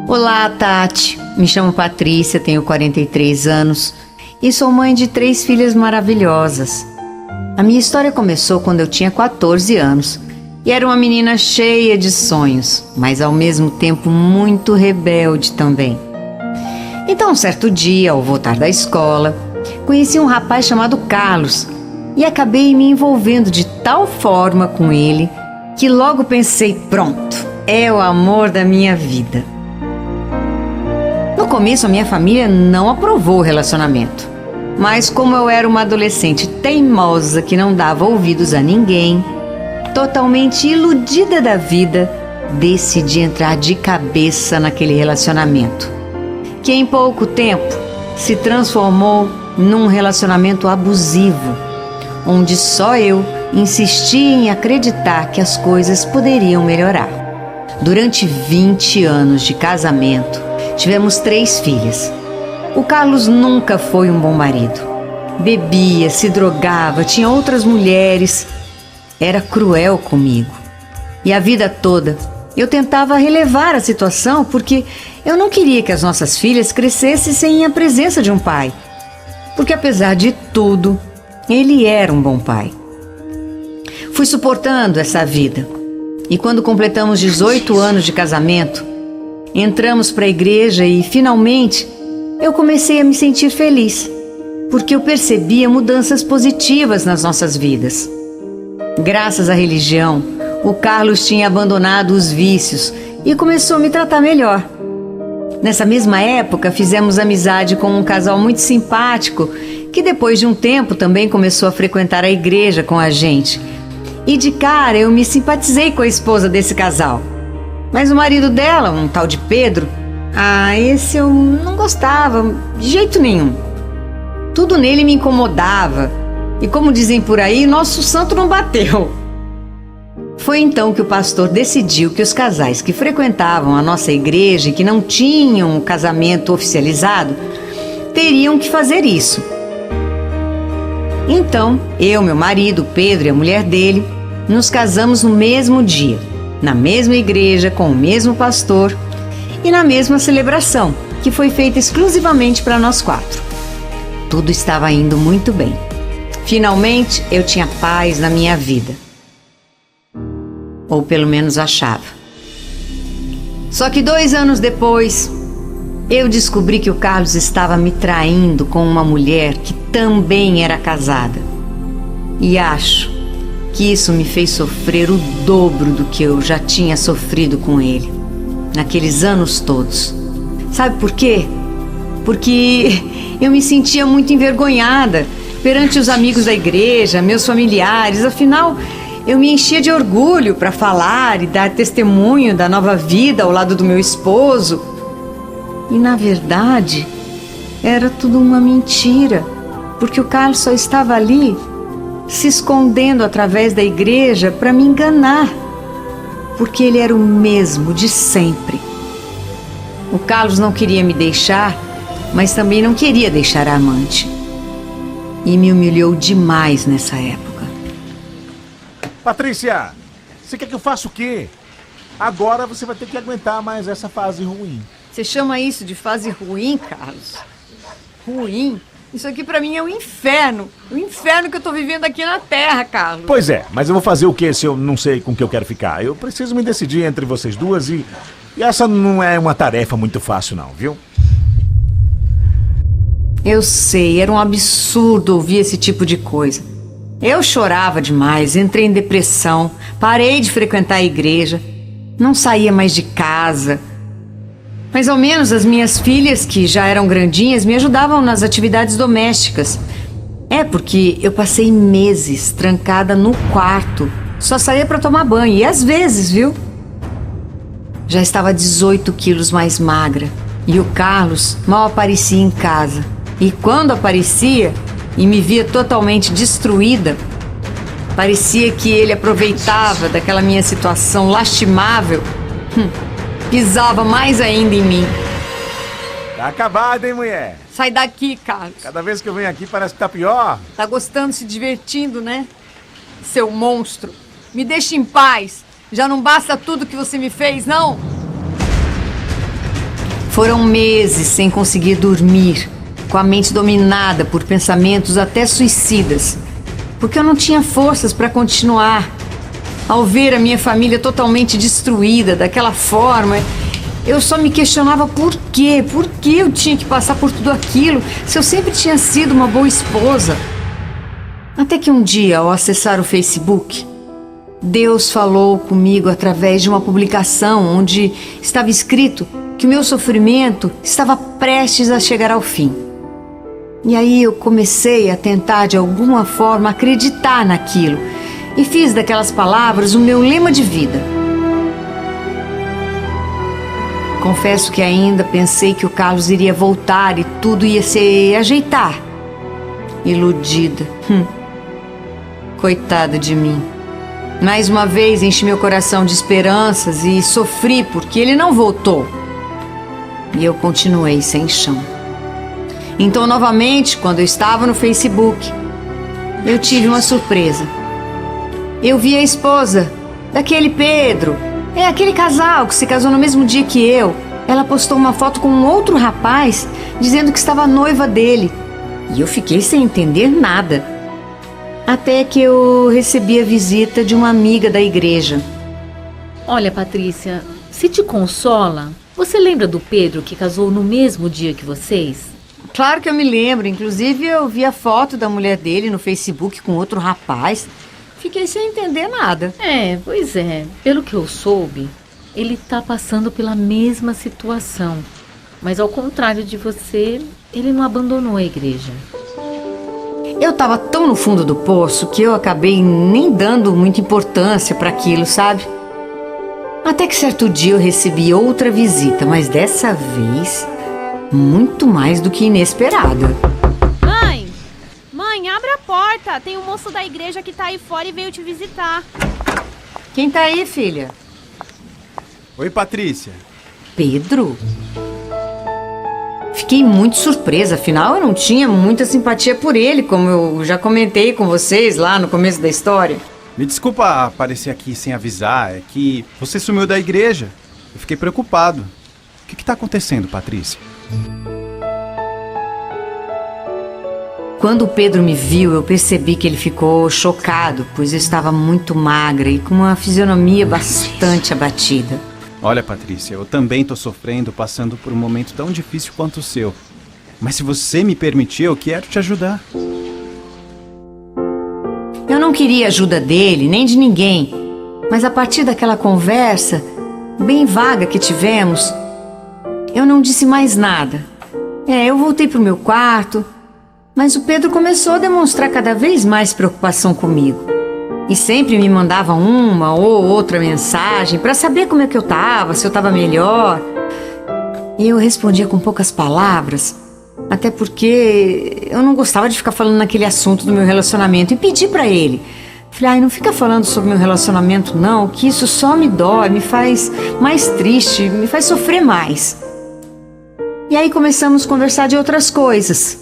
Olá, Tati. Me chamo Patrícia, tenho 43 anos e sou mãe de 3 filhas maravilhosas. A minha história começou quando eu tinha 14 anos e era uma menina cheia de sonhos, mas ao mesmo tempo muito rebelde também. Então, um certo dia, ao voltar da escola, conheci um rapaz chamado Carlos e acabei me envolvendo de tal forma com ele que logo pensei, pronto, é o amor da minha vida. No começo, a minha família não aprovou o relacionamento. Mas como eu era uma adolescente teimosa que não dava ouvidos a ninguém, totalmente iludida da vida, decidi entrar de cabeça naquele relacionamento, que em pouco tempo se transformou num relacionamento abusivo, onde só eu insistia em acreditar que as coisas poderiam melhorar. Durante 20 anos de casamento, tivemos 3 filhas. O Carlos nunca foi um bom marido. Bebia, se drogava, tinha outras mulheres. Era cruel comigo. E a vida toda eu tentava relevar a situação porque eu não queria que as nossas filhas crescessem sem a presença de um pai. Porque apesar de tudo, ele era um bom pai. Fui suportando essa vida. E quando completamos 18 anos de casamento, entramos para a igreja e, finalmente, eu comecei a me sentir feliz, porque eu percebia mudanças positivas nas nossas vidas. Graças à religião, o Carlos tinha abandonado os vícios e começou a me tratar melhor. Nessa mesma época, fizemos amizade com um casal muito simpático, que depois de um tempo também começou a frequentar a igreja com a gente. E de cara eu me simpatizei com a esposa desse casal. Mas o marido dela, um tal de Pedro, esse eu não gostava de jeito nenhum. Tudo nele me incomodava. E como dizem por aí, nosso santo não bateu. Foi então que o pastor decidiu que os casais que frequentavam a nossa igreja e que não tinham um casamento oficializado, teriam que fazer isso. Então, eu, meu marido, Pedro e a mulher dele, nos casamos no mesmo dia, na mesma igreja, com o mesmo pastor e na mesma celebração, que foi feita exclusivamente para nós 4. Tudo estava indo muito bem. Finalmente, eu tinha paz na minha vida. Ou pelo menos achava. Só que 2 anos depois, eu descobri que o Carlos estava me traindo com uma mulher que também era casada. E acho que isso me fez sofrer o dobro do que eu já tinha sofrido com ele, naqueles anos todos. Sabe por quê? Porque eu me sentia muito envergonhada perante os amigos da igreja, meus familiares. Afinal, eu me enchia de orgulho para falar e dar testemunho da nova vida ao lado do meu esposo. E, na verdade, era tudo uma mentira, porque o Carlos só estava ali se escondendo através da igreja para me enganar, porque ele era o mesmo de sempre. O Carlos não queria me deixar, mas também não queria deixar a amante. E me humilhou demais nessa época. Patrícia, você quer que eu faça o quê? Agora você vai ter que aguentar mais essa fase ruim. Você chama isso de fase ruim, Carlos? Ruim? Isso aqui pra mim é um inferno. O inferno que eu tô vivendo aqui na Terra, Carlos. Pois é, mas eu vou fazer o quê se eu não sei com que eu quero ficar? Eu preciso me decidir entre vocês duas e essa não é uma tarefa muito fácil não, viu? Eu sei, era um absurdo ouvir esse tipo de coisa. Eu chorava demais, entrei em depressão, parei de frequentar a igreja, não saía mais de casa. Mas ao menos as minhas filhas, que já eram grandinhas, me ajudavam nas atividades domésticas. Porque eu passei meses trancada no quarto, só saía para tomar banho, e às vezes, viu? Já estava 18 quilos mais magra, e o Carlos mal aparecia em casa. E quando aparecia e me via totalmente destruída, parecia que ele aproveitava daquela minha situação lastimável, pisava mais ainda em mim. Tá acabado, hein, mulher? Sai daqui, Carlos. Cada vez que eu venho aqui parece que tá pior. Tá gostando, se divertindo, né? Seu monstro. Me deixa em paz. Já não basta tudo que você me fez, não? Foram meses sem conseguir dormir, com a mente dominada por pensamentos até suicidas, porque eu não tinha forças para continuar. Ao ver a minha família totalmente destruída daquela forma, eu só me questionava por quê? Por que eu tinha que passar por tudo aquilo, se eu sempre tinha sido uma boa esposa? Até que um dia, ao acessar o Facebook, Deus falou comigo através de uma publicação onde estava escrito que o meu sofrimento estava prestes a chegar ao fim. E aí eu comecei a tentar de alguma forma acreditar naquilo e fiz daquelas palavras o meu lema de vida. Confesso que ainda pensei que o Carlos iria voltar e tudo ia se ajeitar. Iludida. Coitada de mim. Mais uma vez enchi meu coração de esperanças e sofri porque ele não voltou. E eu continuei sem chão. Então, novamente, quando eu estava no Facebook, eu tive uma surpresa. Eu vi a esposa daquele Pedro. É aquele casal que se casou no mesmo dia que eu. Ela postou uma foto com um outro rapaz dizendo que estava noiva dele. E eu fiquei sem entender nada. Até que eu recebi a visita de uma amiga da igreja. Olha, Patrícia, se te consola, você lembra do Pedro que casou no mesmo dia que vocês? Claro que eu me lembro. Inclusive eu vi a foto da mulher dele no Facebook com outro rapaz. Fiquei sem entender nada. Pois é. Pelo que eu soube, ele tá passando pela mesma situação. Mas ao contrário de você, ele não abandonou a igreja. Eu tava tão no fundo do poço que eu acabei nem dando muita importância para aquilo, sabe? Até que certo dia eu recebi outra visita, mas dessa vez muito mais do que inesperada. Mãe, abre a porta. Tem um moço da igreja que tá aí fora e veio te visitar. Quem tá aí, filha? Oi, Patrícia. Pedro? Fiquei muito surpresa, afinal eu não tinha muita simpatia por ele, como eu já comentei com vocês lá no começo da história. Me desculpa aparecer aqui sem avisar, é que você sumiu da igreja. Eu fiquei preocupado. O que tá acontecendo, Patrícia? Quando o Pedro me viu, eu percebi que ele ficou chocado, pois eu estava muito magra e com uma fisionomia bastante abatida. Olha, Patrícia, eu também tô sofrendo, passando por um momento tão difícil quanto o seu. Mas se você me permitir, eu quero te ajudar. Eu não queria ajuda dele, nem de ninguém. Mas a partir daquela conversa, bem vaga que tivemos, eu não disse mais nada. Eu voltei pro meu quarto, mas o Pedro começou a demonstrar cada vez mais preocupação comigo. E sempre me mandava uma ou outra mensagem para saber como é que eu estava, se eu estava melhor. E eu respondia com poucas palavras, até porque eu não gostava de ficar falando naquele assunto do meu relacionamento. E pedi para ele. Falei, não fica falando sobre meu relacionamento não, que isso só me dói, me faz mais triste, me faz sofrer mais. E aí começamos a conversar de outras coisas.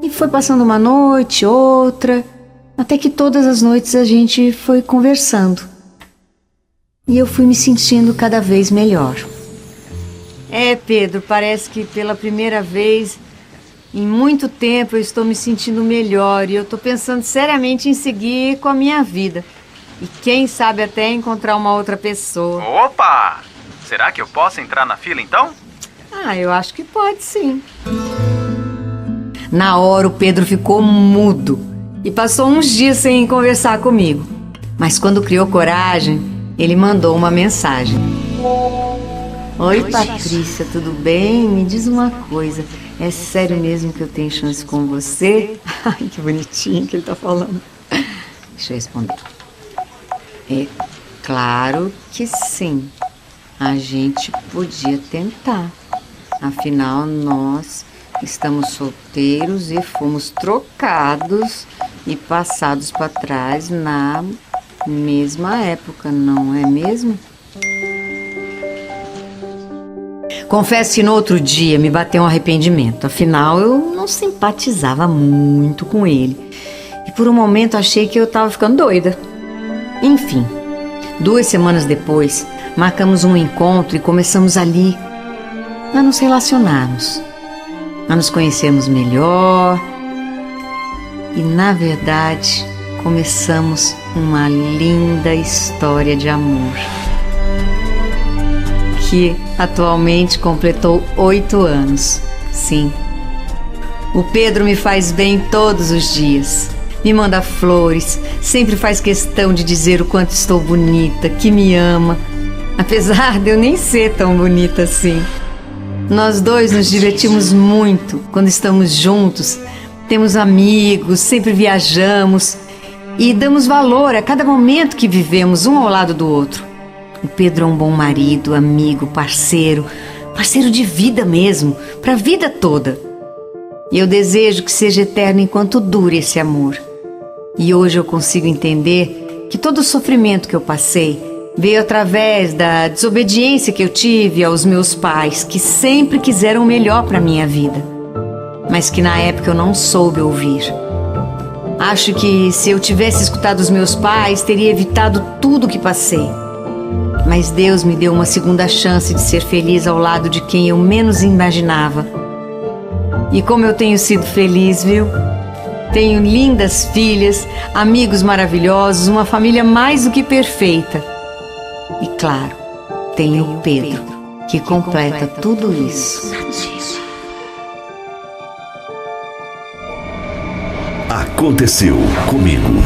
E foi passando uma noite, outra... Até que todas as noites a gente foi conversando. E eu fui me sentindo cada vez melhor. Pedro, parece que pela primeira vez em muito tempo eu estou me sentindo melhor. E eu estou pensando seriamente em seguir com a minha vida. E quem sabe até encontrar uma outra pessoa. Opa! Será que eu posso entrar na fila então? Eu acho que pode sim. Na hora o Pedro ficou mudo. E passou uns dias sem conversar comigo. Mas quando criou coragem, ele mandou uma mensagem. Oi, Patrícia, tudo bem? Me diz uma coisa. É sério mesmo que eu tenho chance com você? Ai, que bonitinho que ele tá falando. Deixa eu responder. É claro que sim. A gente podia tentar. Afinal, nós estamos solteiros e fomos trocados e passados para trás na mesma época, não é mesmo? Confesso que no outro dia me bateu um arrependimento. Afinal, eu não simpatizava muito com ele. E por um momento achei que eu estava ficando doida. Enfim, 2 semanas depois, marcamos um encontro e começamos ali a nos relacionarmos, a nos conhecermos melhor e, na verdade, começamos uma linda história de amor que atualmente completou 8 anos. Sim, o Pedro me faz bem todos os dias. Me manda flores, sempre faz questão de dizer o quanto estou bonita, que me ama, apesar de eu nem ser tão bonita assim. Nós dois nos divertimos muito quando estamos juntos, temos amigos, sempre viajamos e damos valor a cada momento que vivemos um ao lado do outro. O Pedro é um bom marido, amigo, parceiro de vida mesmo, para a vida toda. E eu desejo que seja eterno enquanto dure esse amor. E hoje eu consigo entender que todo o sofrimento que eu passei veio através da desobediência que eu tive aos meus pais, que sempre quiseram o melhor para minha vida, mas que na época eu não soube ouvir. Acho que se eu tivesse escutado os meus pais, teria evitado tudo o que passei. Mas Deus me deu uma segunda chance de ser feliz ao lado de quem eu menos imaginava. E como eu tenho sido feliz, viu? Tenho lindas filhas, amigos maravilhosos, uma família mais do que perfeita. E claro, tenho o Pedro, que completa tudo isso. Aconteceu comigo.